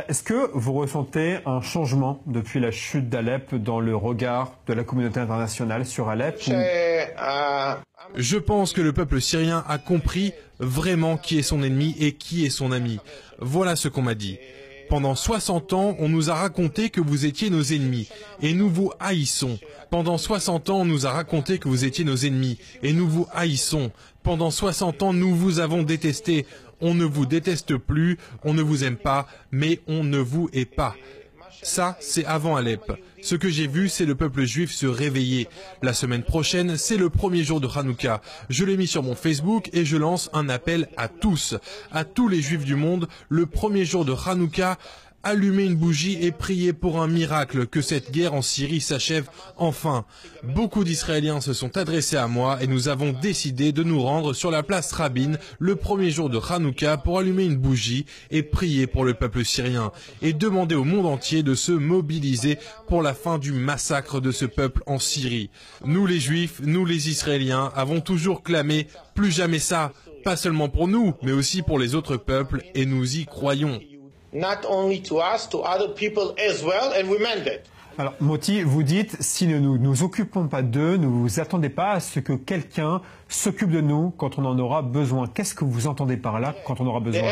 Est-ce que vous ressentez un changement depuis la chute d'Alep dans le regard de la communauté internationale sur Alep Je pense que le peuple syrien a compris vraiment qui est son ennemi et qui est son ami. Voilà ce qu'on m'a dit. Pendant 60 ans, on nous a raconté que vous étiez nos ennemis, et nous vous haïssons. Pendant 60 ans, on nous a raconté que vous étiez nos ennemis, et nous vous haïssons. Pendant 60 ans, nous vous avons détesté. On ne vous déteste plus, on ne vous aime pas, mais on ne vous hait pas. Ça, c'est avant Alep. Ce que j'ai vu, c'est le peuple juif se réveiller. La semaine prochaine, c'est le premier jour de Hanouka. Je l'ai mis sur mon Facebook et je lance un appel à tous les juifs du monde, le premier jour de Hanouka, allumer une bougie et prier pour un miracle, que cette guerre en Syrie s'achève enfin. Beaucoup d'Israéliens se sont adressés à moi et nous avons décidé de nous rendre sur la place Rabin le premier jour de Hanouka pour allumer une bougie et prier pour le peuple syrien et demander au monde entier de se mobiliser pour la fin du massacre de ce peuple en Syrie. Nous les Juifs, nous les Israéliens avons toujours clamé « plus jamais ça », pas seulement pour nous, mais aussi pour les autres peuples et nous y croyons. Not only to us, to other people as well, and we meant it. Alors, Moti, vous dites, si nous ne nous occupons pas d'eux, ne vous attendez pas à ce que quelqu'un s'occupe de nous quand on en aura besoin. Qu'est-ce que vous entendez par là, quand on aura besoin?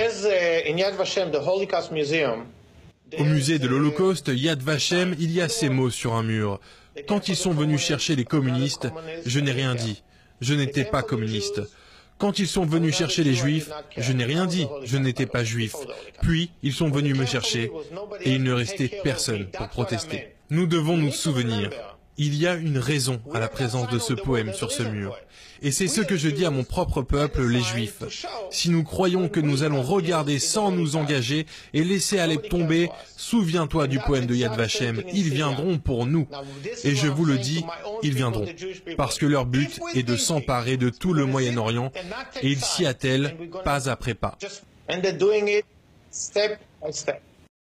Au musée de l'Holocauste, Yad Vashem, il y a ces mots sur un mur. Quand ils sont venus chercher les communistes, je n'ai rien dit. Je n'étais pas communiste. Quand ils sont venus chercher les Juifs, je n'ai rien dit, je n'étais pas juif. Puis, ils sont venus me chercher, et il ne restait personne pour protester. Nous devons nous souvenir. Il y a une raison à la présence de ce poème sur ce mur. Et c'est ce que je dis à mon propre peuple, les Juifs. Si nous croyons que nous allons regarder sans nous engager et laisser Alep tomber, souviens-toi du poème de Yad Vashem, ils viendront pour nous. Et je vous le dis, ils viendront. Parce que leur but est de s'emparer de tout le Moyen-Orient et ils s'y attellent pas après pas. And they're doing it step by step.